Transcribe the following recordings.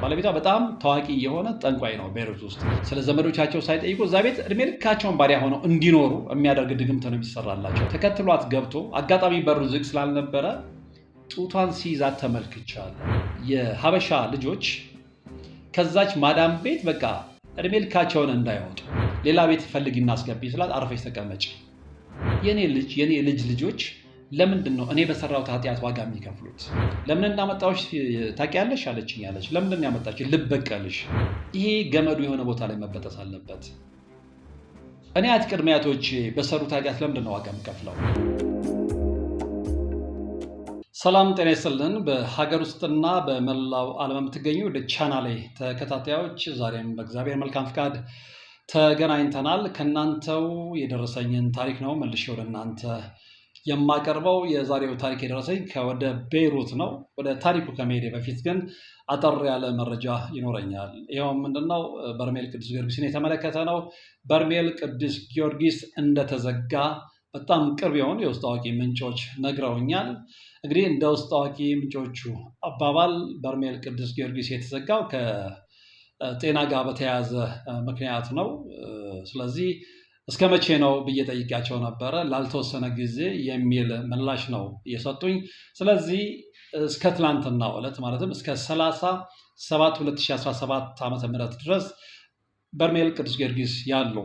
ባለቤቷ በጣም ታዋቂ የሆነ ጠንቋይ ነው ቤይሩት ውስጥ። ስለ ዘመዶቻቸው ሳይጠይቁ እዛ ቤት እድሜ ልካቸውን ባሪያ ሆነው እንዲኖሩ የሚያደርግ ድግምት ነው የሚሰራላቸው። ተከትሏት ገብቶ አጋጣሚ በሩ ዝግ ስላልነበረ ጡቷን ሲይዛት ተመልክቻለሁ። የሀበሻ ልጆች ከዛች ማዳም ቤት በቃ እድሜ ልካቸውን እንዳይወጡ ሌላ ቤት ፈልግ እናስገቢ ስላት አርፈሽ ተቀመጭ። የኔ ልጅ ልጆች ለምንድን ነው እኔ በሰራሁት ኃጢአት ዋጋ የሚከፍሉት? ለምን እንዳመጣሁሽ ታውቂያለሽ አለችኝ። ያለች ለምንድን ያመጣች ልበቀልሽ። ይሄ ገመዱ የሆነ ቦታ ላይ መበጠስ አለበት። እኔ አያት ቅድመ አያቶቼ በሰሩት ኃጢአት ለምንድን ነው ዋጋ የምከፍለው? ሰላም ጤና ይስጥልን። በሀገር ውስጥና በመላው ዓለም የምትገኙ ወደ ቻናሌ ተከታታዮች ዛሬም በእግዚአብሔር መልካም ፍቃድ ተገናኝተናል። ከእናንተው የደረሰኝን ታሪክ ነው መልሼ ወደ እናንተ የማቀርበው። የዛሬው ታሪክ የደረሰኝ ከወደ ቤይሩት ነው። ወደ ታሪኩ ከመሄዴ በፊት ግን አጠር ያለ መረጃ ይኖረኛል። ይኸውም ምንድነው? በርሜል ቅዱስ ጊዮርጊስን የተመለከተ ነው። በርሜል ቅዱስ ጊዮርጊስ እንደተዘጋ በጣም ቅርብ የሆኑ የውስጥ አዋቂ ምንጮች ነግረውኛል። እንግዲህ እንደ ውስጥ አዋቂ ምንጮቹ አባባል በርሜል ቅዱስ ጊዮርጊስ የተዘጋው ከጤና ጋር በተያያዘ ምክንያት ነው። ስለዚህ እስከ መቼ ነው ብዬ ጠይቄያቸው ነበረ። ላልተወሰነ ጊዜ የሚል ምላሽ ነው የሰጡኝ። ስለዚህ እስከ ትላንትናው ዕለት ማለትም እስከ 30/7/2017 ዓ.ም ድረስ በርሜል ቅዱስ ጊዮርጊስ ያሉ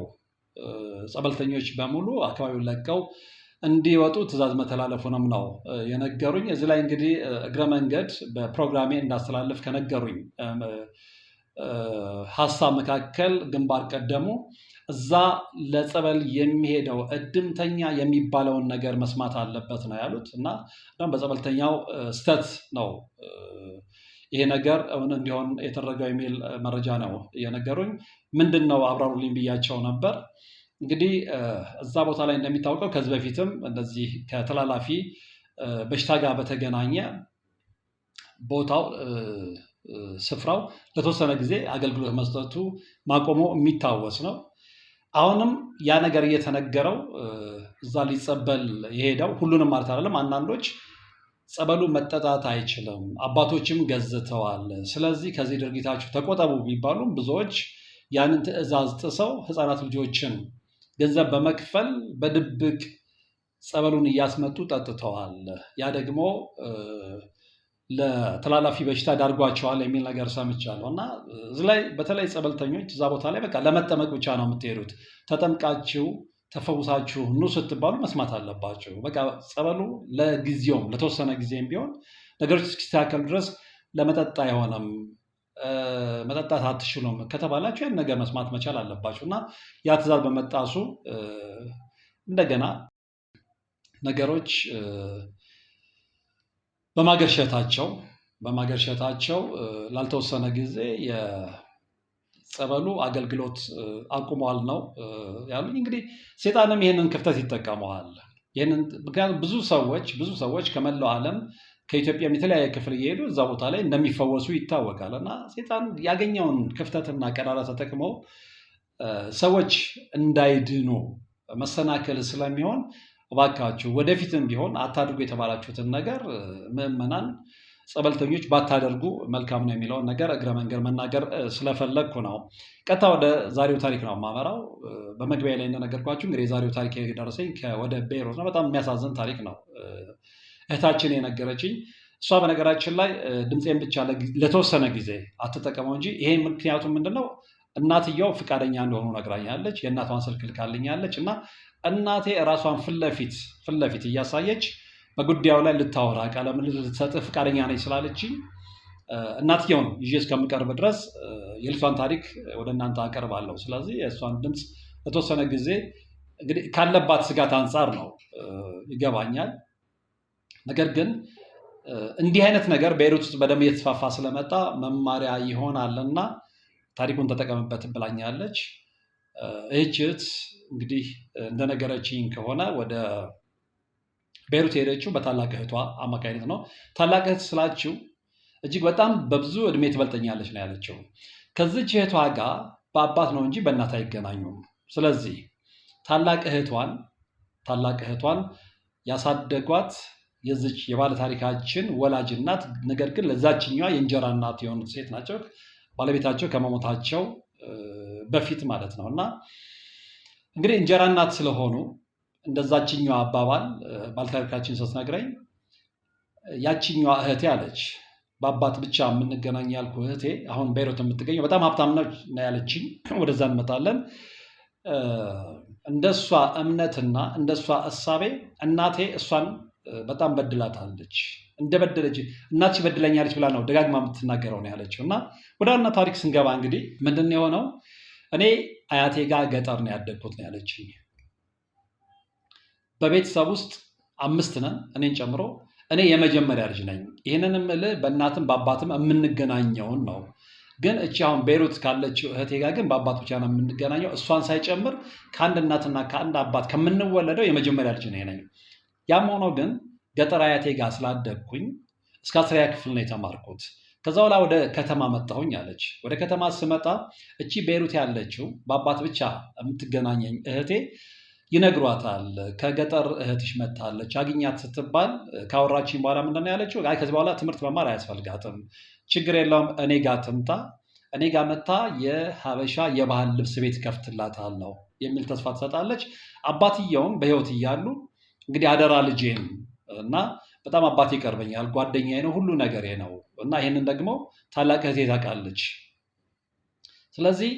ጸበልተኞች በሙሉ አካባቢውን ለቀው እንዲወጡ ትዕዛዝ መተላለፉንም ነው የነገሩኝ። እዚህ ላይ እንግዲህ እግረ መንገድ በፕሮግራሜ እንዳስተላለፍ ከነገሩኝ ሀሳብ መካከል ግንባር ቀደሙ እዛ ለጸበል የሚሄደው እድምተኛ የሚባለውን ነገር መስማት አለበት ነው ያሉት። እና በጸበልተኛው ስተት ነው ይሄ ነገር እውን እንዲሆን የተደረገው የሚል መረጃ ነው የነገሩኝ። ምንድን ነው አብራሩልኝ ብያቸው ነበር። እንግዲህ እዛ ቦታ ላይ እንደሚታወቀው ከዚህ በፊትም እንደዚህ ከተላላፊ በሽታ ጋር በተገናኘ ቦታው ስፍራው ለተወሰነ ጊዜ አገልግሎት መስጠቱ ማቆሙ የሚታወስ ነው። አሁንም ያ ነገር እየተነገረው እዛ ሊጸበል የሄደው ሁሉንም ማለት አይደለም። አንዳንዶች ጸበሉ መጠጣት አይችልም፣ አባቶችም ገዝተዋል፣ ስለዚህ ከዚህ ድርጊታችሁ ተቆጠቡ ቢባሉም ብዙዎች ያንን ትዕዛዝ ጥሰው ህፃናት ልጆችን ገንዘብ በመክፈል በድብቅ ጸበሉን እያስመጡ ጠጥተዋል። ያ ደግሞ ለተላላፊ በሽታ ዳርጓቸዋል የሚል ነገር ሰምቻለሁ። እና እዚህ ላይ በተለይ ጸበልተኞች እዛ ቦታ ላይ በቃ ለመጠመቅ ብቻ ነው የምትሄዱት፣ ተጠምቃችሁ ተፈውሳችሁ ኑ ስትባሉ መስማት አለባቸው። በቃ ጸበሉ ለጊዜውም ለተወሰነ ጊዜም ቢሆን ነገሮች እስኪስተካከሉ ድረስ ለመጠጥ አይሆንም፣ መጠጣት አትችሉም ከተባላችሁ ያን ነገር መስማት መቻል አለባችሁ። እና ያ ትዕዛዝ በመጣሱ እንደገና ነገሮች በማገርሸታቸው ላልተወሰነ ጊዜ የጸበሉ አገልግሎት አቁሟል ነው ያሉኝ። እንግዲህ ሴጣንም ይህንን ክፍተት ይጠቀመዋል። ምክንያቱም ብዙ ሰዎች ከመላው ዓለም ከኢትዮጵያ የተለያየ ክፍል እየሄዱ እዛ ቦታ ላይ እንደሚፈወሱ ይታወቃል። እና ሴጣን ያገኘውን ክፍተትና ቀዳዳ ተጠቅመው ሰዎች እንዳይድኑ መሰናከል ስለሚሆን እባካችሁ ወደፊትም ቢሆን አታድርጉ የተባላችሁትን ነገር ምዕመናን ጸበልተኞች ባታደርጉ መልካም ነው የሚለውን ነገር እግረ መንገድ መናገር ስለፈለግኩ ነው። ቀጥታ ወደ ዛሬው ታሪክ ነው የማመራው። በመግቢያ ላይ እንደነገርኳችሁ እንግዲህ የዛሬው ታሪክ የደረሰኝ ወደ ቤይሩት ነው። በጣም የሚያሳዝን ታሪክ ነው እህታችን የነገረችኝ። እሷ በነገራችን ላይ ድምፄን ብቻ ለተወሰነ ጊዜ አትጠቀመው እንጂ ይሄ ምክንያቱም ምንድነው እናትየው ፍቃደኛ እንደሆኑ ነግራኛለች። የእናቷን ስልክ ልካልኛለች እና እናቴ እራሷን ፊት ለፊት እያሳየች በጉዳዩ ላይ ልታወራ ቃለ ምልልስ ልትሰጥህ ፍቃደኛ ነኝ ስላለችኝ እናትየውን ይዤ እስከምቀርብ ድረስ የልጇን ታሪክ ወደ እናንተ አቀርባለሁ። ስለዚህ የእሷን ድምፅ ለተወሰነ ጊዜ እንግዲህ ካለባት ስጋት አንጻር ነው ይገባኛል። ነገር ግን እንዲህ አይነት ነገር ቤይሩት ውስጥ በደንብ እየተስፋፋ ስለመጣ መማሪያ ይሆናልና ታሪኩን ተጠቀምበት ብላኛለች። እህት እንግዲህ እንደነገረችኝ ከሆነ ወደ ቤይሩት የሄደችው በታላቅ እህቷ አማካኝነት ነው። ታላቅ እህት ስላችሁ እጅግ በጣም በብዙ እድሜ ትበልጠኛለች ነው ያለችው። ከዚች እህቷ ጋር በአባት ነው እንጂ በእናት አይገናኙም። ስለዚህ ታላቅ እህቷን ያሳደጓት የዚች የባለ ታሪካችን ወላጅ እናት ነገር ግን ለዛችኛዋ የእንጀራ እናት የሆኑት ሴት ናቸው። ባለቤታቸው ከመሞታቸው በፊት ማለት ነው። እና እንግዲህ እንጀራ እናት ስለሆኑ እንደዛችኛዋ አባባል ባለታሪካችን ስትነግረኝ ያችኛዋ እህቴ አለች በአባት ብቻ የምንገናኝ ያልኩ እህቴ አሁን ቤይሩት የምትገኘው በጣም ሀብታም ነው ያለችኝ። ወደዛ እንመጣለን። እንደሷ እምነትና እንደሷ እሳቤ እናቴ እሷን በጣም በድላታለች። እንደበደለች እናትሽ በድለኛለች ብላ ነው ደጋግማ የምትናገረው ነው ያለችው። እና ወደ ዋና ታሪክ ስንገባ እንግዲህ ምንድን ነው የሆነው? እኔ አያቴ ጋር ገጠር ነው ያደግኩት ነው ያለችኝ። በቤተሰብ ውስጥ 5 ነን እኔን ጨምሮ። እኔ የመጀመሪያ ልጅ ነኝ። ይህንን የምልህ በእናትም በአባትም የምንገናኘውን ነው። ግን እቺ አሁን ቤይሩት ካለችው እህቴ ጋር ግን በአባት ብቻ ነው የምንገናኘው። እሷን ሳይጨምር ከአንድ እናትና ከአንድ አባት ከምንወለደው የመጀመሪያ ልጅ ነኝ። ያም ሆኖ ግን ገጠር አያቴ ጋር ስላደግኩኝ እስከ 10ኛ ክፍል ነው የተማርኩት። ከዛ በኋላ ወደ ከተማ መጣሁኝ አለች። ወደ ከተማ ስመጣ እቺ ቤይሩት ያለችው በአባት ብቻ የምትገናኘኝ እህቴ ይነግሯታል። ከገጠር እህትሽ መታለች አግኛት ስትባል ካወራችኝ በኋላ ምንድን ነው ያለችው? አይ ከዚህ በኋላ ትምህርት መማር አያስፈልጋትም፣ ችግር የለውም እኔ ጋር ትምጣ፣ እኔ ጋር መታ የሀበሻ የባህል ልብስ ቤት ከፍትላታለሁ የሚል ተስፋ ትሰጣለች። አባትየውም በህይወት እያሉ እንግዲህ አደራ ልጄን እና በጣም አባቴ ይቀርበኛል፣ ጓደኛዬ ነው፣ ሁሉ ነገሬ ነው እና ይህንን ደግሞ ታላቅ እህቴ ታውቃለች። ስለዚህ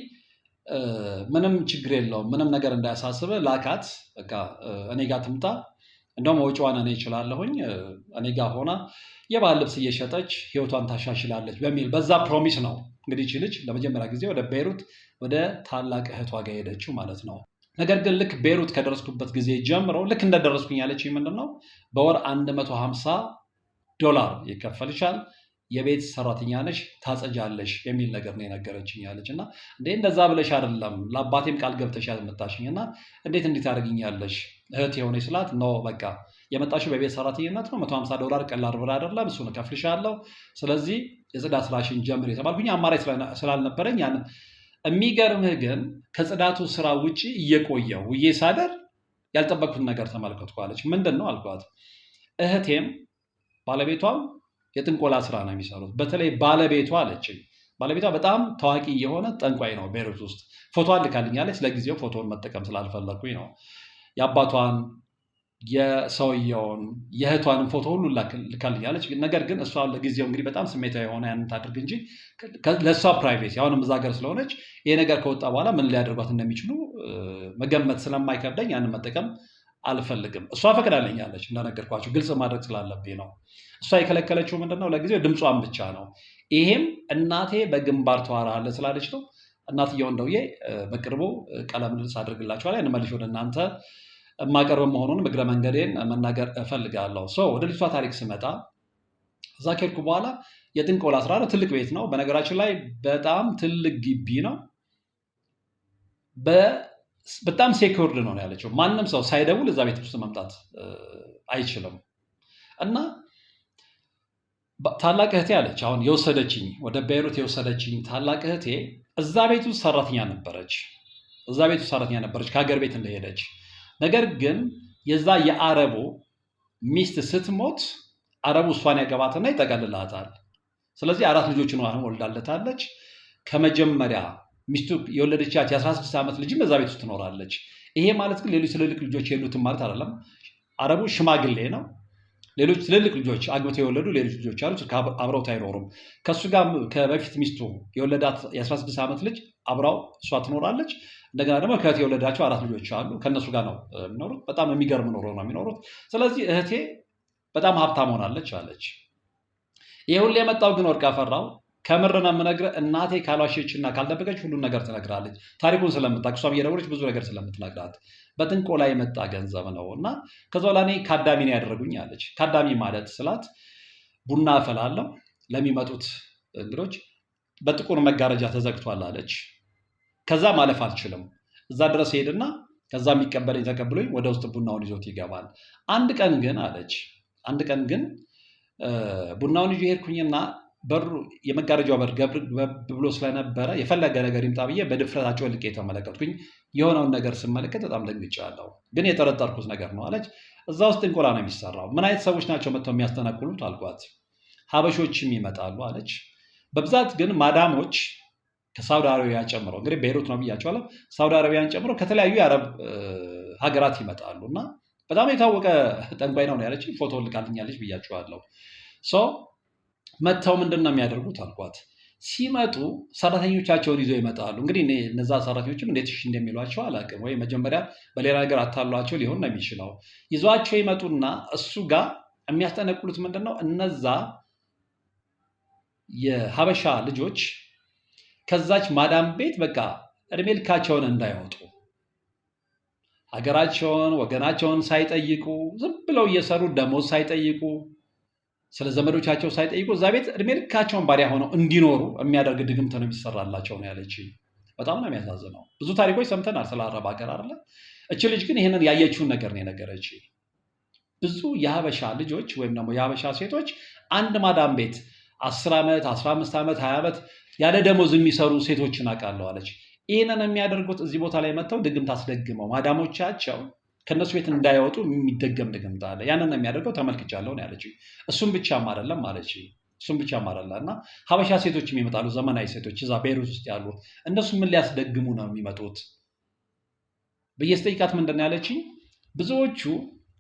ምንም ችግር የለውም፣ ምንም ነገር እንዳያሳስበ ላካት፣ በቃ እኔ ጋር ትምጣ፣ እንደውም ወጪዋን እኔ እችላለሁኝ፣ እኔ ጋር ሆና የባህል ልብስ እየሸጠች ህይወቷን ታሻሽላለች በሚል በዛ ፕሮሚስ ነው እንግዲህ ይህች ልጅ ለመጀመሪያ ጊዜ ወደ ቤይሩት ወደ ታላቅ እህቷ ጋር ሄደችው ማለት ነው። ነገር ግን ልክ ቤይሩት ከደረስኩበት ጊዜ ጀምሮ ልክ እንደደረስኩኝ ያለችኝ ምንድን ነው በወር $150 ይከፈልሻል፣ የቤት ሰራተኛ ነሽ፣ ታጸጃለሽ የሚል ነገር ነው የነገረችኝ ያለች። እና እንደዛ ብለሽ አይደለም ለአባቴም ቃል ገብተሽ ያመጣሽኝ እና እንዴት ታደርግኛለሽ እህት የሆነ ስላት ነው በቃ የመጣሽው በቤት ሰራተኝነት ነው፣ $150 ቀላል ብር አይደለም፣ እሱን እከፍልሻለሁ፣ ስለዚህ የጽዳት ስራሽን ጀምር የተባልኩኝ አማራጭ ስላልነበረኝ ያን። የሚገርምህ ግን ከጽዳቱ ስራ ውጭ እየቆየው ውዬ ሳደር ያልጠበቅኩት ነገር ተመልከትኩ አለች። ምንድን ነው አልኳት። እህቴም ባለቤቷም የጥንቆላ ስራ ነው የሚሰሩት። በተለይ ባለቤቷ አለችኝ፣ ባለቤቷ በጣም ታዋቂ የሆነ ጠንቋይ ነው ቤይሩት ውስጥ። ፎቶዋን ልካልኛለች። ለጊዜው ፎቶውን መጠቀም ስላልፈለግኩኝ ነው። የአባቷን፣ የሰውየውን፣ የእህቷንም ፎቶ ሁሉ ልካልኛለች። ነገር ግን እሷ ለጊዜው እንግዲህ በጣም ስሜታዊ የሆነ ያንን ታድርግ እንጂ ለእሷ ፕራይቬሲ፣ አሁንም እዛ ሀገር ስለሆነች ይሄ ነገር ከወጣ በኋላ ምን ሊያደርጓት እንደሚችሉ መገመት ስለማይከብደኝ ያንን መጠቀም አልፈልግም። እሷ ፈቅዳለኛለች፣ እንደነገርኳቸው ግልጽ ማድረግ ስላለብኝ ነው። እሷ የከለከለችው ምንድነው ለጊዜው ድምጿን ብቻ ነው። ይሄም እናቴ በግንባር ተዋራለ ስላለች ነው። እናትየውን ደውዬ በቅርቡ ቃለ ምልልስ አድርግላችኋለሁ፣ ያን መልሼ ወደ እናንተ የማቀርብ መሆኑን እግረ መንገዴን መናገር እፈልጋለሁ። ወደ ልጅቷ ታሪክ ስመጣ እዛ ከሄድኩ በኋላ የጥንቆላ ስራ ነው። ትልቅ ቤት ነው በነገራችን ላይ፣ በጣም ትልቅ ግቢ ነው። በጣም ሴኩርድ ነው ያለችው። ማንም ሰው ሳይደውል እዛ ቤት ውስጥ መምጣት አይችልም። እና ታላቅ እህቴ አለች አሁን የወሰደችኝ ወደ ቤይሩት የወሰደችኝ ታላቅ እህቴ እዛ ቤት ውስጥ ሰራተኛ ነበረች። ከሀገር ቤት እንደሄደች። ነገር ግን የዛ የአረቡ ሚስት ስትሞት አረቡ እሷን ያገባትና ይጠቀልላታል። ስለዚህ 4 ልጆችን አሁን ወልዳለታለች። ከመጀመሪያ ሚስቱ የወለደቻት የ16 ዓመት ልጅም በዛ ቤት ውስጥ ትኖራለች። ይሄ ማለት ግን ሌሎች ትልልቅ ልጆች የሉትም ማለት አይደለም። አረቡ ሽማግሌ ነው። ሌሎች ትልልቅ ልጆች አግብተው የወለዱ ሌሎች ልጆች አሉት፣ አብረውት አይኖሩም። ከሱ ጋር ከበፊት ሚስቱ የወለዳት የ16 ዓመት ልጅ አብራው እሷ ትኖራለች። እንደገና ደግሞ ከእህቴ የወለዳቸው 4 ልጆች አሉ፣ ከነሱ ጋር ነው የሚኖሩት። በጣም የሚገርም ኑሮ ነው የሚኖሩት። ስለዚህ እህቴ በጣም ሀብታም ሆናለች አለች። ይሄ ሁሉ የመጣው ግን ወርቅ አፈራው ከምር ነው የምነግርህ። እናቴ ካሏሸችና ካልደበቀች ሁሉን ነገር ትነግራለች። ታሪኩን ስለምታውቅ እሷም እየደወለች ብዙ ነገር ስለምትነግራት በጥንቆላ የመጣ ገንዘብ ነው። እና ከዛ በኋላ እኔ ካዳሚ ነው ያደረጉኝ አለች። ካዳሚ ማለት ስላት ቡና አፈላለሁ ለሚመጡት እንግዶች በጥቁር መጋረጃ ተዘግቷል አለች። ከዛ ማለፍ አልችልም። እዛ ድረስ ሄድና ከዛ የሚቀበለኝ ተቀብሎኝ ወደ ውስጥ ቡናውን ይዞት ይገባል። አንድ ቀን ግን ቡናውን ይዤ ሄድኩኝና በሩ የመጋረጃው በር ገብ ብሎ ስለነበረ የፈለገ ነገር ይምጣ ብዬ በድፍረታቸው ልቄ ተመለከትኩኝ። የሆነውን ነገር ስመለከት በጣም ደንግጫለሁ፣ ግን የጠረጠርኩት ነገር ነው አለች። እዛ ውስጥ ጥንቆላ ነው የሚሰራው። ምን አይነት ሰዎች ናቸው መጥተው የሚያስተናክሉት አልኳት። ሀበሾችም ይመጣሉ አለች። በብዛት ግን ማዳሞች ከሳውዲ አረቢያ ጨምሮ እንግዲህ ቤይሩት ነው ብያቸዋለሁ። ሳውዲ አረቢያን ጨምሮ ከተለያዩ የአረብ ሀገራት ይመጣሉ እና በጣም የታወቀ ጠንቋይ ነው ያለች። ፎቶ ልካልኛለች ብያቸዋለሁ። መጥተው ምንድን ነው የሚያደርጉት አልኳት። ሲመጡ ሰራተኞቻቸውን ይዘው ይመጣሉ። እንግዲህ እነዛ ሰራተኞችም እንዴት እሺ እንደሚሏቸው አላውቅም። ወይ መጀመሪያ በሌላ ነገር አታሏቸው ሊሆን ነው የሚችለው። ይዟቸው ይመጡና እሱ ጋር የሚያስጠነቅሉት ምንድን ነው? እነዛ የሀበሻ ልጆች ከዛች ማዳም ቤት በቃ እድሜ ልካቸውን እንዳይወጡ ሀገራቸውን ወገናቸውን ሳይጠይቁ ዝም ብለው እየሰሩ ደሞዝ ሳይጠይቁ ስለ ዘመዶቻቸው ሳይጠይቁ እዛ ቤት እድሜ ልካቸውን ባሪያ ሆነው እንዲኖሩ የሚያደርግ ድግምት ነው የሚሰራላቸው ነው ያለች። በጣም ነው የሚያሳዝነው። ብዙ ታሪኮች ሰምተናል ስለ አረብ ሀገር አይደለ? እች ልጅ ግን ይህንን ያየችውን ነገር ነው የነገረች። ብዙ የሀበሻ ልጆች ወይም ደግሞ የሀበሻ ሴቶች አንድ ማዳም ቤት 10 ዓመት 15 ዓመት 20 ዓመት ያለ ደሞዝ የሚሰሩ ሴቶችን አውቃለሁ አለች። ይህንን የሚያደርጉት እዚህ ቦታ ላይ መጥተው ድግምት አስደግመው ማዳሞቻቸው ከነሱ ቤት እንዳይወጡ የሚደገም ድግምት አለ። ያንን የሚያደርገው ተመልክቻለሁ ነው ያለች። እሱም ብቻም አይደለም አለች። እሱም ብቻም አይደለም እና ሀበሻ ሴቶችም ይመጣሉ፣ ዘመናዊ ሴቶች እዛ ቤይሩት ውስጥ ያሉ። እነሱ ምን ሊያስደግሙ ነው የሚመጡት ብዬ ስጠይቃት ምንድን ነው ያለችኝ? ብዙዎቹ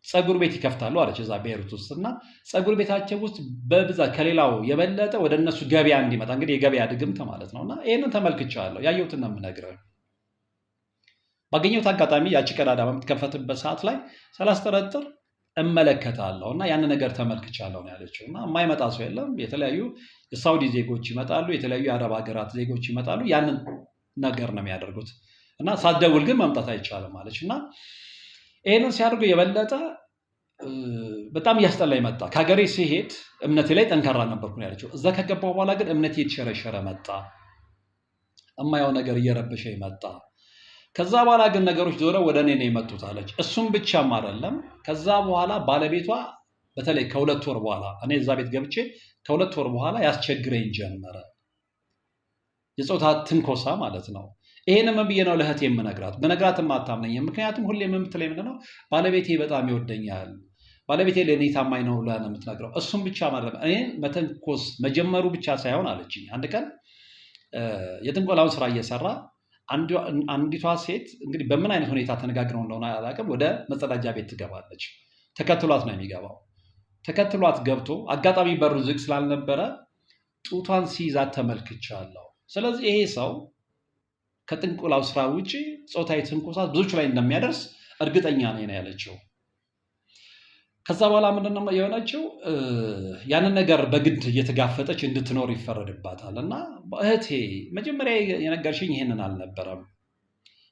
ፀጉር ቤት ይከፍታሉ አለች እዛ ቤይሩት ውስጥ እና ፀጉር ቤታቸው ውስጥ በብዛት ከሌላው የበለጠ ወደ እነሱ ገበያ እንዲመጣ እንግዲህ የገበያ ድግምት ማለት ነው። እና ይህንን ተመልክቻለሁ፣ ያየሁትን ነው የምነግርህ። ባገኘሁት አጋጣሚ ያቺ ቀዳዳ በምትከፈትበት ሰዓት ላይ ሳላስጠረጥር እመለከታለሁ እና ያን ነገር ተመልክቻለሁ ነው ያለችው። እና የማይመጣ ሰው የለም። የተለያዩ የሳውዲ ዜጎች ይመጣሉ፣ የተለያዩ የአረብ ሀገራት ዜጎች ይመጣሉ። ያንን ነገር ነው የሚያደርጉት እና ሳትደውል ግን መምጣት አይቻልም አለች። እና ይህንን ሲያደርጉ የበለጠ በጣም እያስጠላኝ መጣ። ከሀገሬ ሲሄድ እምነቴ ላይ ጠንካራ ነበርኩ ነው ያለችው። እዛ ከገባሁ በኋላ ግን እምነቴ የተሸረሸረ መጣ። እማየው ነገር እየረበሸ መጣ። ከዛ በኋላ ግን ነገሮች ዞረው ወደ እኔ ነው የመጡት አለች። እሱም ብቻም አይደለም። ከዛ በኋላ ባለቤቷ በተለይ ከ2 ወር በኋላ እኔ እዛ ቤት ገብቼ ከ2 ወር በኋላ ያስቸግረኝ ጀመረ። የፆታ ትንኮሳ ማለት ነው። ይሄን ምን ብዬ ነው ለእህቴ የምነግራት? በነግራትም አታምነኝም። ምክንያቱም ሁሌም የምትለኝ ምንድን ነው? ባለቤቴ በጣም ይወደኛል፣ ባለቤቴ ለእኔ ታማኝ ነው ብላ ነው የምትነግረው። እሱም ብቻ ማለት ነው እኔ መተንኮስ መጀመሩ ብቻ ሳይሆን አለችኝ። አንድ ቀን የጥንቆላውን ስራ እየሰራ አንዲቷ ሴት እንግዲህ በምን አይነት ሁኔታ ተነጋግረው እንደሆነ አላውቅም፣ ወደ መጸዳጃ ቤት ትገባለች። ተከትሏት ነው የሚገባው። ተከትሏት ገብቶ አጋጣሚ በሩ ዝግ ስላልነበረ ጡቷን ሲይዛት ተመልክቻለሁ። ስለዚህ ይሄ ሰው ከጥንቆላው ስራ ውጪ ጾታዊ ትንኮሳ ብዙዎች ላይ እንደሚያደርስ እርግጠኛ ነኝ ነው ያለችው። ከዛ በኋላ ምንድነው የሆነችው? ያንን ነገር በግድ እየተጋፈጠች እንድትኖር ይፈረድባታል። እና እህቴ መጀመሪያ የነገርሽኝ ይሄንን አልነበረም።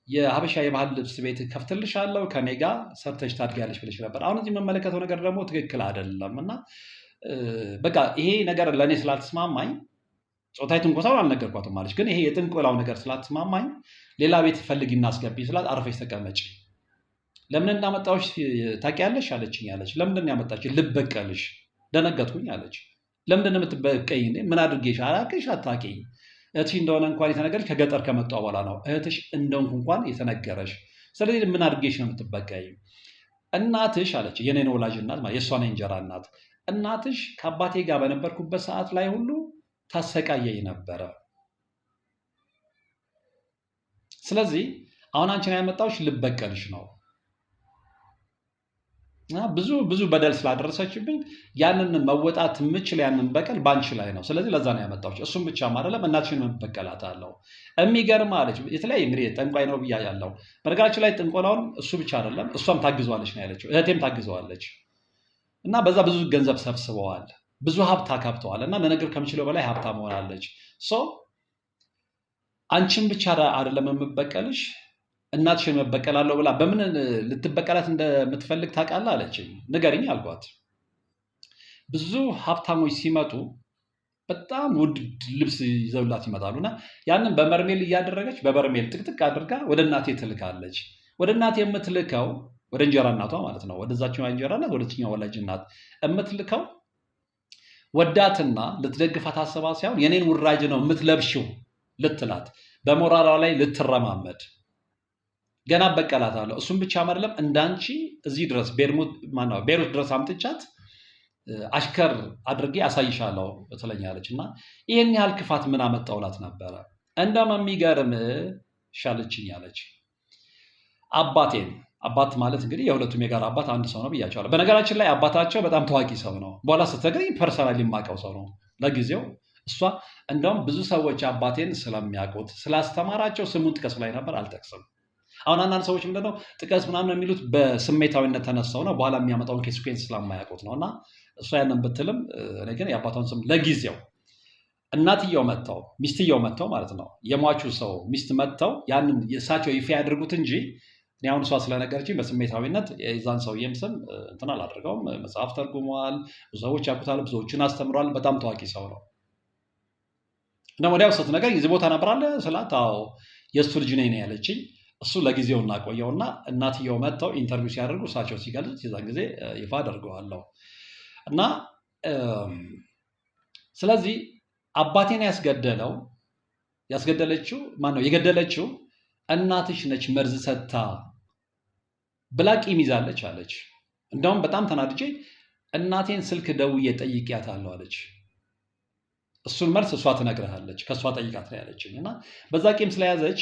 የሀበሻ የባህል ልብስ ቤት ከፍትልሻለሁ ከኔ ጋር ሰርተሽ ታድጊያለሽ ብለሽ ነበር። አሁን እዚህ የምመለከተው ነገር ደግሞ ትክክል አይደለም እና በቃ ይሄ ነገር ለእኔ ስላልተስማማኝ ጾታዊ ትንኮሳውን አልነገርኳትም አለች። ግን ይሄ የጥንቆላው ነገር ስላልተስማማኝ ሌላ ቤት ፈልጊ እናስገቢ ስላት አርፈሽ ተቀመጪ። ለምን እንዳመጣሁሽ ታውቂያለሽ አለችኝ አለች። ለምንድን ያመጣችኝ? ልበቀልሽ። ደነገጥኩኝ አለች። ለምንድን የምትበቀኝ? ምን አድርጌሽ? አላውቅሽ፣ አታውቂኝ። እህትሽ እንደሆነ እንኳን የተነገረሽ ከገጠር ከመጣሁ በኋላ ነው። እህትሽ እንደሆንኩ እንኳን የተነገረሽ። ስለዚህ ምን አድርጌሽ ነው የምትበቀኝ? እናትሽ አለች። የኔን ወላጅ እናት ማለት የእሷ እንጀራ እናት። እናትሽ ከአባቴ ጋር በነበርኩበት ሰዓት ላይ ሁሉ ታሰቃየኝ ነበረ። ስለዚህ አሁን አንቺን ያመጣሁሽ ልበቀልሽ ነው። ብዙ በደል ስላደረሰችብኝ ያንን መወጣት የምችል ያንን በቀል ባንቺ ላይ ነው። ስለዚህ ለዛ ነው ያመጣሁሽ። እሱም ብቻ አይደለም እናትሽን መበቀላታለሁ። የሚገርም አለች። የተለያየ እንግዲህ ጠንቋይ ነው ብያ ያለው። በነገራችን ላይ ጥንቆላውን እሱ ብቻ አይደለም እሷም ታግዘዋለች ነው ያለችው። እህቴም ታግዘዋለች እና በዛ ብዙ ገንዘብ ሰብስበዋል፣ ብዙ ሀብት አካብተዋል እና ለነገር ከምችለው በላይ ሀብታም ሆናለች። አንቺን ብቻ አይደለም የምበቀልሽ እናትሽን መበቀላለሁ ብላ በምን ልትበቀላት እንደምትፈልግ ታውቃለህ አለችኝ። ንገሪኝ አልኳት። ብዙ ሀብታሞች ሲመጡ በጣም ውድ ልብስ ይዘውላት ይመጣሉና ያንን በበርሜል እያደረገች በበርሜል ጥቅጥቅ አድርጋ ወደ እናቴ ትልካለች። ወደ እናቴ የምትልከው ወደ እንጀራ እናቷ ማለት ነው። ወደዛችኛዋ እንጀራ እናት ወደዚህኛው ወላጅ እናት የምትልከው ወዳትና ልትደግፋት አስባ ሳይሆን የኔን ውራጅ ነው የምትለብሽው ልትላት፣ በሞራሏ ላይ ልትረማመድ ገና በቀላታለሁ። እሱም ብቻ አይደለም እንዳንቺ እዚህ ድረስ ቤሩት ድረስ አምጥቻት አሽከር አድርጌ አሳይሻለሁ ትለኛለች። እና ይህን ያህል ክፋት ምን አመጣውላት ነበረ? እንደውም የሚገርም ሻለችኝ አለች። አባት ማለት እንግዲህ የሁለቱም የጋራ አባት አንድ ሰው ነው ብያቸዋለሁ። በነገራችን ላይ አባታቸው በጣም ታዋቂ ሰው ነው። በኋላ ስትነግረኝ ፐርሰናሊ የማውቀው ሰው ነው። ለጊዜው እሷ እንደውም ብዙ ሰዎች አባቴን ስለሚያውቁት ስላስተማራቸው ስሙን ጥቀስ ላይ ነበር፣ አልጠቅስም። አሁን አንዳንድ ሰዎች ምንድነው ጥቀስ ምናምን የሚሉት በስሜታዊነት ተነሳው ነው፣ በኋላ የሚያመጣውን ኮንሲኩዌንስ ስለማያውቁት ነው። እና እሷ ያንን ብትልም እኔ ግን የአባቷን ስም ለጊዜው እናትየው መጥተው ሚስትየው መጥተው ማለት ነው የሟቹ ሰው ሚስት መጥተው ያንን የእሳቸው ይፋ ያድርጉት እንጂ እኔ አሁን እሷ ስለነገረችኝ በስሜታዊነት የዛን ሰውዬም ስም እንትን አላደርገውም። መጽሐፍ ተርጉመዋል፣ ብዙ ሰዎች ያውቁታል፣ ብዙዎችን አስተምሯል። በጣም ታዋቂ ሰው ነው። እና ወዲያው ስትነገር የዚህ ቦታ ነበራለህ ስላት፣ አዎ የእሱ ልጅ ነኝ ነው ያለችኝ። እሱ ለጊዜው እናቆየውና እናትየው መጥተው ኢንተርቪው ሲያደርጉ እሳቸው ሲገልጹት የዛን ጊዜ ይፋ አደርገዋለሁ። እና ስለዚህ አባቴን ያስገደለችው ማነው? የገደለችው እናትሽ ነች መርዝ ሰጥታ ብላ ቂም ይዛለች አለች። እንደውም በጣም ተናድጄ እናቴን ስልክ ደውዬ ጠይቂያታለሁ አለች። እሱን መልስ እሷ ትነግርሃለች፣ ከእሷ ጠይቃት ነው ያለችኝ። እና በዛ ቂም ስለያዘች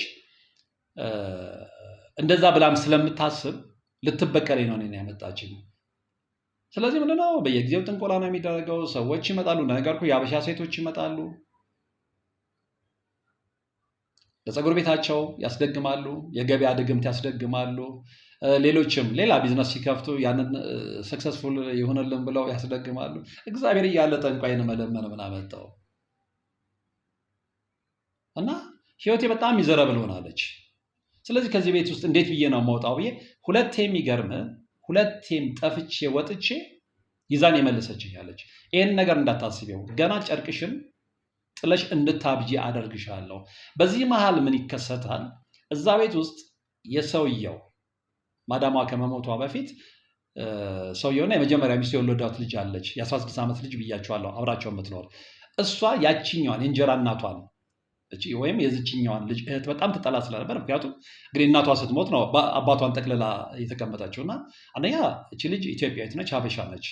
እንደዛ ብላም ስለምታስብ ልትበቀለኝ ነው እኔን ያመጣችኝ። ስለዚህ ምንድነው በየጊዜው ጥንቆላ ነው የሚደረገው። ሰዎች ይመጣሉ፣ እንደነገርኩህ የአበሻ ሴቶች ይመጣሉ፣ ለፀጉር ቤታቸው ያስደግማሉ፣ የገበያ ድግምት ያስደግማሉ። ሌሎችም ሌላ ቢዝነስ ሲከፍቱ ያንን ሰክሰስፉል ይሆንልን ብለው ያስደግማሉ። እግዚአብሔር እያለ ጠንቋይን መለመን ምን አመጣው? እና ህይወቴ በጣም ሚዘረብል ሆናለች። ስለዚህ ከዚህ ቤት ውስጥ እንዴት ብዬ ነው የማውጣው ብዬ ሁለቴም ጠፍቼ ወጥቼ ይዛን የመለሰችኝ ያለች። ይህን ነገር እንዳታስቢው፣ ገና ጨርቅሽን ጥለሽ እንድታብጂ አደርግሻለሁ። በዚህ መሃል ምን ይከሰታል? እዛ ቤት ውስጥ የሰውየው ማዳሟ ከመሞቷ በፊት ሰውየውና የመጀመሪያ ሚስቱ የወለዷት ልጅ አለች፣ የ16 ዓመት ልጅ ብያቸዋለሁ፣ አብራቸው የምትኖር እሷ ያችኛዋን የእንጀራ እናቷን ወይም የዝችኛዋን ልጅ እህት በጣም ትጠላ ስለነበር፣ ምክንያቱም እንግዲህ እናቷ ስትሞት ነው አባቷን ጠቅልላ የተቀመጠችው። እና አንደኛ እቺ ልጅ ኢትዮጵያዊት ነች፣ ሀበሻ ነች፣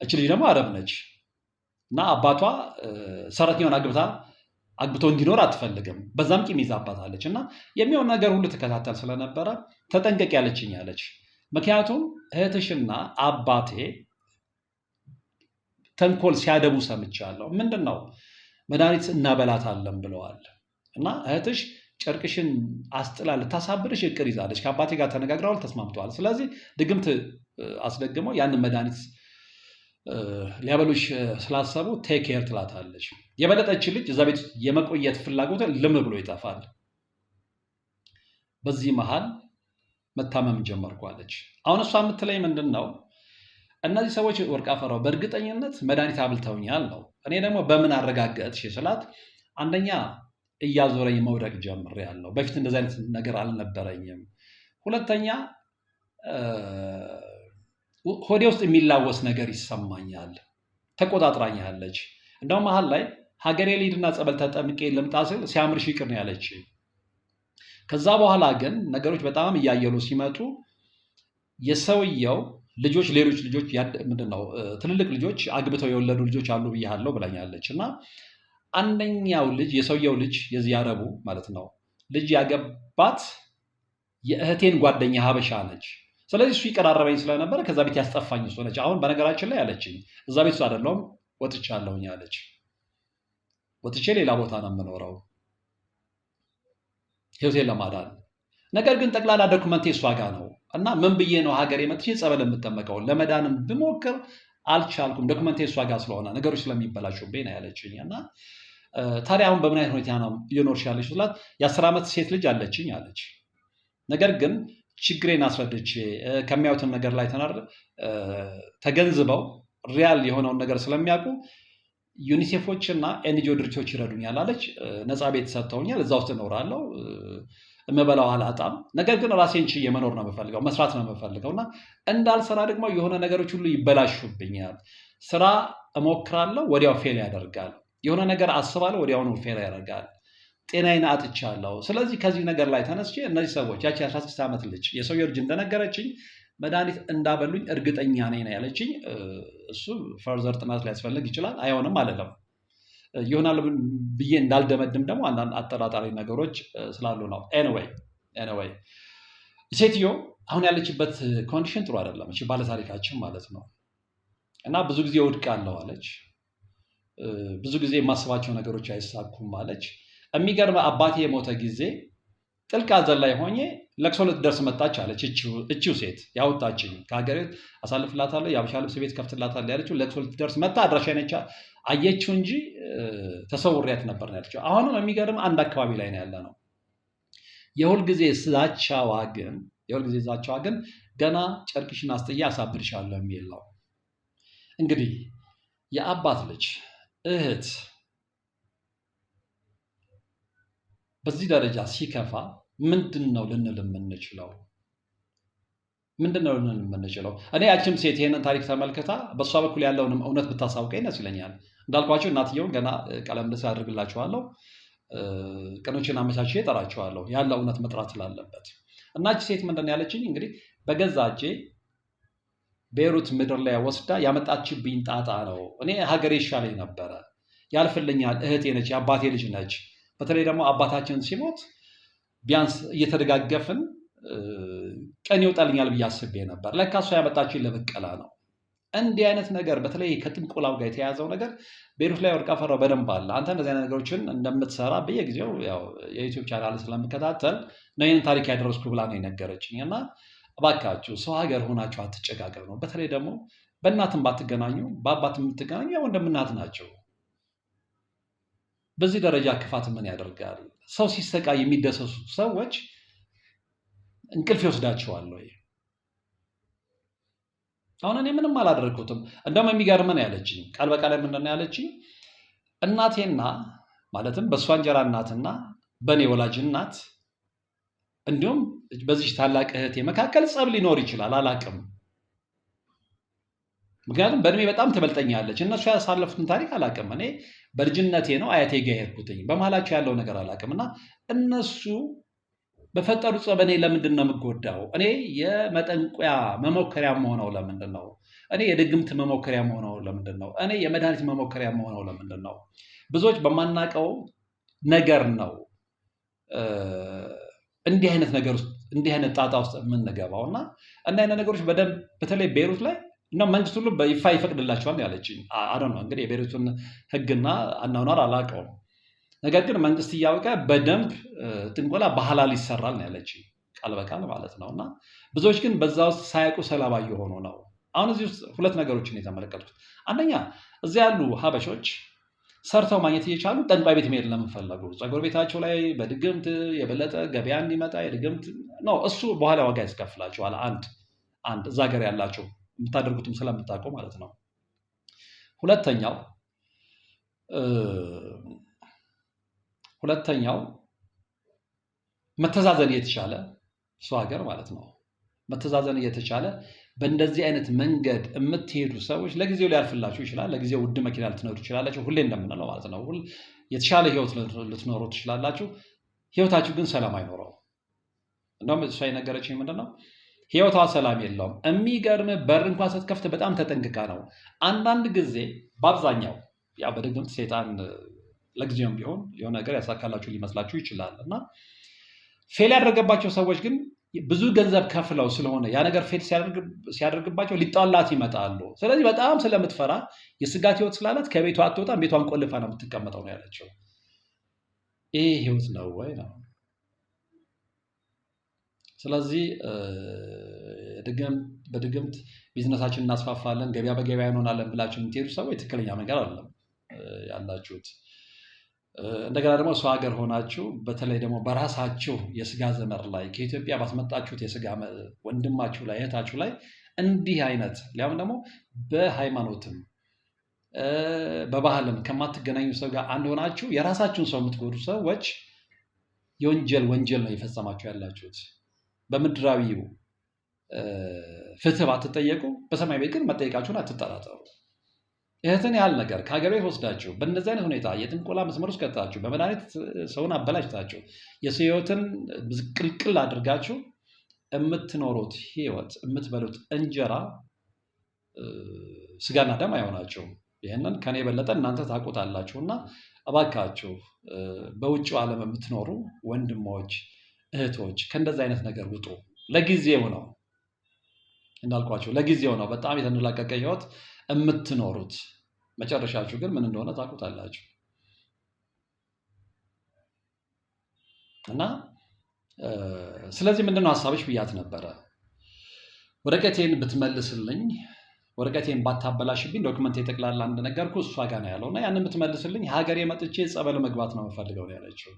እቺ ልጅ ደግሞ አረብ ነች። እና አባቷ ሰራተኛውን አግብቶ እንዲኖር አትፈልግም። በዛም ቂም ይዛባታለች። እና የሚሆን ነገር ሁሉ ትከታተል ስለነበረ ተጠንቀቅ ያለችኝ አለች። ምክንያቱም እህትሽና አባቴ ተንኮል ሲያደቡ ሰምቻለሁ። ምንድን ነው መድኃኒት እናበላታለን ብለዋል። እና እህትሽ ጨርቅሽን አስጥላ ልታሳብርሽ እቅድ ይዛለች። ከአባቴ ጋር ተነጋግረዋል፣ ተስማምተዋል። ስለዚህ ድግምት አስደግመው ያንን መድኃኒት ሊያበሉሽ ስላሰቡ ቴክ ኬር ትላታለች። የበለጠች ልጅ እዛ ቤት የመቆየት ፍላጎት ልም ብሎ ይጠፋል። በዚህ መሃል መታመም ጀመርኳለች። አሁን እሷ የምትለኝ ምንድን ነው? እነዚህ ሰዎች ወርቅ አፈራው በእርግጠኝነት መድኃኒት አብልተውኛል ነው። እኔ ደግሞ በምን አረጋገጥሽ ስላት፣ አንደኛ እያዞረኝ መውደቅ ጀምሬያለሁ። በፊት እንደዚህ አይነት ነገር አልነበረኝም። ሁለተኛ ሆዴ ውስጥ የሚላወስ ነገር ይሰማኛል። ተቆጣጥራኛለች። እንደውም መሀል ላይ ሀገሬ ልሂድና ጸበል ተጠምቄ ልምጣ ስል ሲያምርሽ ይቅር ነው ያለችኝ። ከዛ በኋላ ግን ነገሮች በጣም እያየሉ ሲመጡ የሰውየው ልጆች ሌሎች ልጆች ምንድነው ትልልቅ ልጆች አግብተው የወለዱ ልጆች አሉ ብያለሁ ብላኛለች። እና አንደኛው ልጅ የሰውየው ልጅ የዚህ አረቡ ማለት ነው ልጅ ያገባት የእህቴን ጓደኛ ሀበሻ ነች። ስለዚህ እሱ ይቀራረበኝ ስለነበረ ከዛ ቤት ያስጠፋኝ እሱ ነች። አሁን በነገራችን ላይ አለችኝ እዛ ቤት እሱ አይደለሁም ወጥቻለሁኝ አለች። ወጥቼ ሌላ ቦታ ነው የምኖረው ህይወቴን ለማዳን። ነገር ግን ጠቅላላ ዶክመንቴ እሷ ጋር ነው እና ምን ብዬ ነው ሀገሬ መጥቼ ጸበል የምጠመቀው? ለመዳንም ብሞክር አልቻልኩም። ዶክመንቴ እሷ ጋር ስለሆነ ነገሮች ስለሚበላሹብኝ ነው ያለችኝ። እና ታዲያ አሁን በምን አይነት ሁኔታ ነው እየኖርሽ ያለች ስላት፣ የ10 ዓመት ሴት ልጅ አለችኝ አለች። ነገር ግን ችግሬን አስረድቼ ከሚያዩትን ነገር ላይ ተገንዝበው ሪያል የሆነውን ነገር ስለሚያውቁ ዩኒሴፎች እና ኤንጂኦ ድርጅቶች ይረዱኛል አለች። ነፃ ቤት ሰጥተውኛል። እዛ ውስጥ እኖራለሁ። የምበላው አላጣም። ነገር ግን ራሴን ችዬ መኖር ነው የምፈልገው፣ መስራት ነው የምፈልገው። እና እንዳልሰራ ደግሞ የሆነ ነገሮች ሁሉ ይበላሹብኛል። ስራ እሞክራለሁ፣ ወዲያው ፌል ያደርጋል። የሆነ ነገር አስባለሁ፣ ወዲያውኑ ፌል ያደርጋል። ጤናዬን አጥቻለሁ። ስለዚህ ከዚህ ነገር ላይ ተነስቼ እነዚህ ሰዎች ያቺ 16 ዓመት ልጅ የሰውየው ልጅ እንደነገረችኝ መድኃኒት እንዳበሉኝ እርግጠኛ ነኝ ነው ያለችኝ። እሱ ፈርዘር ጥናት ሊያስፈልግ ይችላል፣ አይሆንም አይደለም ይሆናል ብዬ እንዳልደመድም ደግሞ አንዳንድ አጠራጣሪ ነገሮች ስላሉ ነው። ኤኒዌይ ሴትዮ አሁን ያለችበት ኮንዲሽን ጥሩ አይደለም። እቺ ባለታሪካችን ማለት ነው። እና ብዙ ጊዜ ወድቃለሁ አለች። ብዙ ጊዜ የማስባቸው ነገሮች አይሳኩም አለች። የሚገርም አባቴ የሞተ ጊዜ ጥልቅ ሐዘን ላይ ሆኜ ለቅሶ ልትደርስ መጣች አለች። እቺው ሴት ያወጣችኝ ከሀገሬ አሳልፍላታለሁ፣ የአበሻ ልብስ ቤት ከፍትላታለሁ ያለችው ለቅሶ ልትደርስ መጣ። አድራሻ ነቻ አየችው እንጂ ተሰውሪያት ነበር ነው ያለችው። አሁንም የሚገርም አንድ አካባቢ ላይ ነው ያለ ነው። የሁልጊዜ ዛቻዋ ግን ገና ጨርቅሽን አስጥዬ አሳብድሻለሁ የሚል ነው። እንግዲህ የአባት ልጅ እህት በዚህ ደረጃ ሲከፋ ምንድን ነው ልንል የምንችለው? እኔ ያችም ሴት ይሄንን ታሪክ ተመልክታ በእሷ በኩል ያለውንም እውነት ብታሳውቀኝ ደስ ይለኛል። እንዳልኳቸው እናትየውን ገና ቃለ ምልልስ አድርግላችኋለሁ፣ ቀኖችን አመቻችቼ እጠራችኋለሁ ያለ እውነት መጥራት ስላለበት። እና እቺ ሴት ምንድን ነው ያለችኝ? እንግዲህ በገዛ እጄ ቤይሩት ምድር ላይ ወስዳ ያመጣችብኝ ጣጣ ነው። እኔ ሀገሬ ይሻለኝ ነበረ፣ ያልፍልኛል፣ እህቴ ነች፣ የአባቴ ልጅ ነች። በተለይ ደግሞ አባታችን ሲሞት ቢያንስ እየተደጋገፍን ቀን ይወጣልኛል ብዬ አስቤ ነበር። ለካ እሷ ያመጣችኝ ለበቀላ ነው። እንዲህ አይነት ነገር በተለይ ከጥንቆላው ጋር የተያዘው ነገር ቤይሩት ላይ ወርቅ አፈራው በደንብ አለ። አንተ እንደዚህ አይነት ነገሮችን እንደምትሰራ በየጊዜው የዩቲዩብ ቻናል ስለምከታተል ነው ይህንን ታሪክ ያደረስኩ ብላ ነው የነገረችኝ። እና እባካችሁ ሰው ሀገር ሆናችሁ አትጨቃቀቅ ነው። በተለይ ደግሞ በእናትም ባትገናኙ በአባት የምትገናኙ ወንድም እናት ናቸው። በዚህ ደረጃ ክፋት ምን ያደርጋል? ሰው ሲሰቃይ የሚደሰሱ ሰዎች እንቅልፍ ይወስዳቸዋል ወይ? አሁን እኔ ምንም አላደረግኩትም። እንደውም የሚገርመን ያለችኝ ቃል በቃል ምንድን ነው ያለችኝ? እናቴና ማለትም በእሷ እንጀራ እናትና በእኔ ወላጅ እናት እንዲሁም በዚህ ታላቅ እህቴ መካከል ጸብ ሊኖር ይችላል፣ አላቅም። ምክንያቱም በእድሜ በጣም ትበልጠኛለች። እነሱ ያሳለፉትን ታሪክ አላቅም። እኔ በልጅነቴ ነው አያቴ ጋ ሄድኩትኝ። በመሀላቸው ያለው ነገር አላቅም። እና እነሱ በፈጠሩ ጸብ እኔ ለምንድን ነው የምጎዳው? እኔ የመጠንቆያ መሞከሪያ መሆነው ለምንድን ነው? እኔ የድግምት መሞከሪያ መሆነው ለምንድን ነው? እኔ የመድኃኒት መሞከሪያ መሆነው ለምንድን ነው? ብዙዎች በማናውቀው ነገር ነው እንዲህ አይነት ነገር ውስጥ እንዲህ አይነት ጣጣ ውስጥ የምንገባው። እና እንዲህ አይነት ነገሮች በደንብ በተለይ ቤይሩት ላይ እና መንግስት ሁሉ በይፋ ይፈቅድላቸዋል ያለችኝ። አዶን ነው እንግዲህ የቤይሩትን ህግና አናኗር አላውቀውም። ነገር ግን መንግስት እያወቀ በደንብ ጥንቆላ በሐላል ይሰራል ነው ያለችኝ፣ ቃል በቃል ማለት ነው። እና ብዙዎች ግን በዛ ውስጥ ሳያውቁ ሰለባ እየሆኑ ነው። አሁን እዚህ ውስጥ ሁለት ነገሮችን የተመለከቱት፣ አንደኛ እዚህ ያሉ ሀበሾች ሰርተው ማግኘት እየቻሉ ጠንቋይ ቤት መሄድ ለምን ፈለጉ? ፀጉር ቤታቸው ላይ በድግምት የበለጠ ገበያ እንዲመጣ የድግምት ነው። እሱ በኋላ ዋጋ ያስከፍላቸዋል። አንድ እዛ ሀገር ያላቸው የምታደርጉትም ስለምታውቀው ማለት ነው። ሁለተኛው መተዛዘን እየተቻለ እሱ ሀገር ማለት ነው መተዛዘን እየተቻለ በእንደዚህ አይነት መንገድ የምትሄዱ ሰዎች ለጊዜው ሊያልፍላችሁ ይችላል። ለጊዜው ውድ መኪና ልትነዱ ትችላላችሁ፣ ሁሌ እንደምንለው ማለት ነው። የተሻለ ህይወት ልትኖሩ ትችላላችሁ። ህይወታችሁ ግን ሰላም አይኖረው። እንደውም እሷ የነገረችኝ ምንድን ነው ህይወቷ ሰላም የለውም። የሚገርም በር እንኳን ስትከፍት በጣም ተጠንቅቃ ነው። አንዳንድ ጊዜ በአብዛኛው በድግምት ሴጣን ለጊዜውም ቢሆን የሆነ ነገር ያሳካላችሁ ሊመስላችሁ ይችላል። እና ፌል ያደረገባቸው ሰዎች ግን ብዙ ገንዘብ ከፍለው ስለሆነ ያ ነገር ፌል ሲያደርግባቸው ሊጣላት ይመጣሉ። ስለዚህ በጣም ስለምትፈራ የስጋት ህይወት ስላላት ከቤቷ አትወጣም፣ ቤቷን ቆልፋ ነው የምትቀመጠው ነው ያለችው። ይህ ህይወት ነው ወይ ነው? ስለዚህ በድግምት ቢዝነሳችን እናስፋፋለን፣ ገበያ በገበያ እንሆናለን ብላችሁ የምትሄዱ ሰዎች ትክክለኛ መንገድ አይደለም ያላችሁት። እንደገና ደግሞ እሱ ሀገር ሆናችሁ በተለይ ደግሞ በራሳችሁ የስጋ ዘመር ላይ ከኢትዮጵያ ባስመጣችሁት የስጋ ወንድማችሁ ላይ እህታችሁ ላይ እንዲህ አይነት ሊያም ደግሞ በሃይማኖትም በባህልም ከማትገናኙ ሰው ጋር አንድ ሆናችሁ የራሳችሁን ሰው የምትጎዱ ሰዎች ወንጀል ነው የፈጸማችሁ ያላችሁት። በምድራዊው ፍትህ ባትጠየቁ በሰማይ ቤት ግን መጠየቃችሁን አትጠራጠሩ። እህትን ያህል ነገር ከሀገር ቤት ወስዳችሁ በእነዚህ አይነት ሁኔታ የጥንቆላ መስመር ውስጥ ከታችሁ በመድኃኒት ሰውን አበላሽታችሁ የሰው ህይወትን ቅልቅል አድርጋችሁ የምትኖሩት ህይወት የምትበሉት እንጀራ ስጋና ደም አይሆናችሁም። ይህንን ከኔ የበለጠ እናንተ ታውቁታላችሁ። እና እባካችሁ በውጭው ዓለም የምትኖሩ ወንድሞች እህቶች ከእንደዚህ አይነት ነገር ውጡ። ለጊዜው ነው እንዳልኳችሁ፣ ለጊዜው ነው በጣም የተንላቀቀ ህይወት የምትኖሩት። መጨረሻችሁ ግን ምን እንደሆነ ታውቁታላችሁ። እና ስለዚህ ምንድነው ሀሳብሽ ብያት ነበረ። ወረቀቴን ብትመልስልኝ፣ ወረቀቴን ባታበላሽብኝ፣ ዶክመንት የጠቅላላ እንደነገርኩ እሷ ጋር ነው ያለው እና ያንን ብትመልስልኝ ሀገሬ መጥቼ ጸበል መግባት ነው የምፈልገው ነው ያለችው።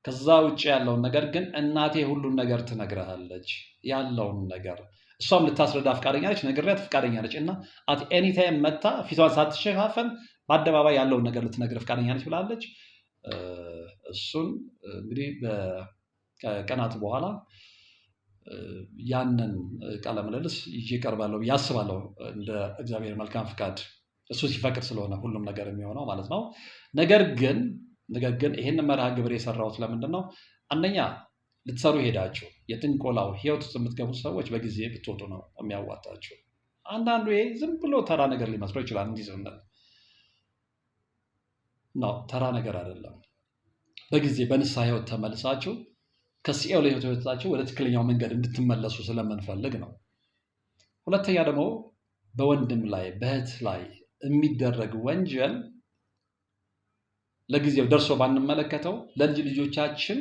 ከዛ ውጭ ያለውን ነገር ግን እናቴ ሁሉን ነገር ትነግርሃለች ያለውን ነገር እሷም ልታስረዳ ፍቃደኛ ነች፣ ነግሬያት ፍቃደኛ ነች። እና አት ኤኒ ታይም መታ ፊቷን ሳትሸፋፈን በአደባባይ ያለውን ነገር ልትነግር ፍቃደኛ ነች ብላለች። እሱን እንግዲህ ከቀናት በኋላ ያንን ቃለ ምልልስ ይዤ እቀርባለሁ ብዬ አስባለሁ፣ እንደ እግዚአብሔር መልካም ፍቃድ፣ እሱ ሲፈቅድ ስለሆነ ሁሉም ነገር የሚሆነው ማለት ነው። ነገር ግን ይህን መርሃ ግብር የሰራሁት ለምንድን ነው? አንደኛ ልትሰሩ ሄዳችሁ የጥንቆላው ህይወት ውስጥ የምትገቡ ሰዎች በጊዜ ብትወጡ ነው የሚያዋጣችሁ። አንዳንዱ ይሄ ዝም ብሎ ተራ ነገር ሊመስለው ይችላል። እንዲህ ስንል ነው፣ ተራ ነገር አይደለም። በጊዜ በንስሐ ህይወት ተመልሳችሁ ከሲኦል ህይወታችሁ ወደ ትክክለኛው መንገድ እንድትመለሱ ስለምንፈልግ ነው። ሁለተኛ ደግሞ በወንድም ላይ በእህት ላይ የሚደረግ ወንጀል ለጊዜው ደርሶ ባንመለከተው ለልጅ ልጆቻችን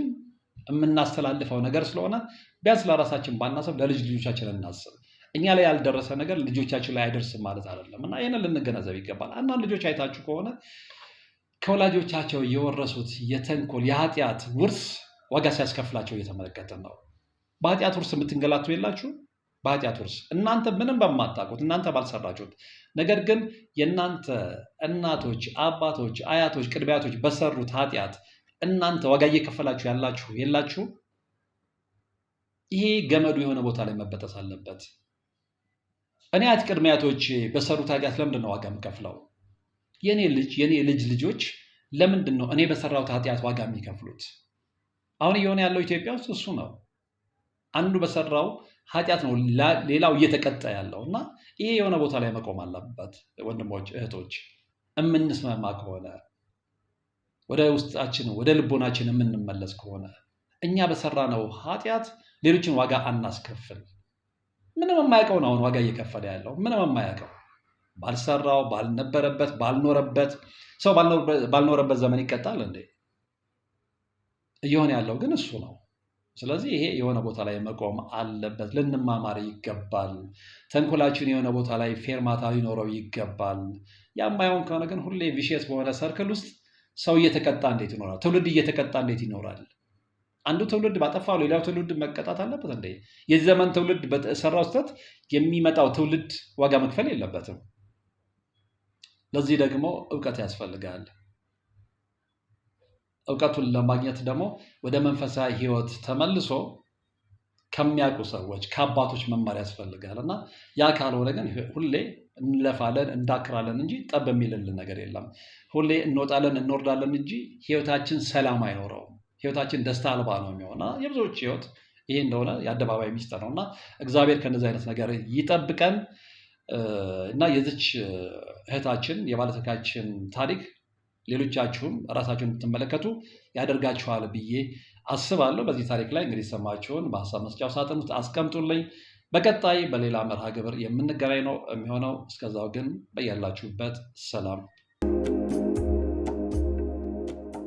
የምናስተላልፈው ነገር ስለሆነ ቢያንስ ለራሳችን ባናስብ ለልጅ ልጆቻችን እናስብ። እኛ ላይ ያልደረሰ ነገር ልጆቻችን ላይ አይደርስም ማለት አይደለም እና ይህንን ልንገነዘብ ይገባል። አንዳንድ ልጆች አይታችሁ ከሆነ ከወላጆቻቸው የወረሱት የተንኮል የኃጢአት ውርስ ዋጋ ሲያስከፍላቸው እየተመለከትን ነው። በኃጢአት ውርስ የምትንገላቱ የላችሁ? በኃጢአት ውርስ እናንተ ምንም በማታውቁት እናንተ ባልሰራችሁት ነገር ግን የእናንተ እናቶች፣ አባቶች፣ አያቶች፣ ቅድመ አያቶች በሰሩት ኃጢአት እናንተ ዋጋ እየከፈላችሁ ያላችሁ የላችሁ? ይሄ ገመዱ የሆነ ቦታ ላይ መበጠስ አለበት። እኔ አያት ቅድመ አያቶች በሰሩት ኃጢአት ለምንድን ነው ዋጋ የምከፍለው? የኔ ልጅ ልጆች ለምንድን ነው እኔ በሰራሁት ኃጢአት ዋጋ የሚከፍሉት? አሁን እየሆነ ያለው ኢትዮጵያ ውስጥ እሱ ነው። አንዱ በሰራው ኃጢአት ነው ሌላው እየተቀጣ ያለው እና ይሄ የሆነ ቦታ ላይ መቆም አለበት። ወንድሞች እህቶች፣ የምንስማማ ከሆነ ወደ ውስጣችን ወደ ልቦናችን የምንመለስ ከሆነ እኛ በሰራነው ኃጢአት ሌሎችን ዋጋ አናስከፍል። ምንም የማያውቀው ነው አሁን ዋጋ እየከፈለ ያለው፣ ምንም የማያውቀው ባልሰራው፣ ባልነበረበት፣ ባልኖረበት። ሰው ባልኖረበት ዘመን ይቀጣል እንዴ? እየሆነ ያለው ግን እሱ ነው። ስለዚህ ይሄ የሆነ ቦታ ላይ መቆም አለበት። ልንማማር ይገባል። ተንኮላችን የሆነ ቦታ ላይ ፌርማታ ሊኖረው ይገባል። ያማየውን ከሆነ ግን ሁሌ ቪሽየስ በሆነ ሰርክል ውስጥ ሰው እየተቀጣ እንዴት ይኖራል? ትውልድ እየተቀጣ እንዴት ይኖራል? አንዱ ትውልድ ባጠፋው ሌላው ትውልድ መቀጣት አለበት እንዴ? የዚህ ዘመን ትውልድ በሰራው ስህተት የሚመጣው ትውልድ ዋጋ መክፈል የለበትም። ለዚህ ደግሞ እውቀት ያስፈልጋል። እውቀቱን ለማግኘት ደግሞ ወደ መንፈሳዊ ህይወት ተመልሶ ከሚያውቁ ሰዎች ከአባቶች መማር ያስፈልጋል እና ያ ካልሆነ ግን ሁሌ እንለፋለን እንዳክራለን እንጂ ጠብ የሚልልን ነገር የለም። ሁሌ እንወጣለን እንወርዳለን እንጂ ህይወታችን ሰላም አይኖረውም። ህይወታችን ደስታ አልባ ነው የሚሆነው። የብዙዎች ህይወት ይሄ እንደሆነ የአደባባይ ሚስጥር ነው እና እግዚአብሔር ከነዚህ አይነት ነገር ይጠብቀን እና የዚች እህታችን የባለተካችን ታሪክ ሌሎቻችሁም ራሳችሁን እንድትመለከቱ ያደርጋችኋል ብዬ አስባለሁ። በዚህ ታሪክ ላይ እንግዲህ ሰማችሁን በሀሳብ መስጫው ሳጥን ውስጥ አስቀምጡልኝ። በቀጣይ በሌላ መርሃ ግብር የምንገናኝ ነው የሚሆነው። እስከዛው ግን በያላችሁበት ሰላም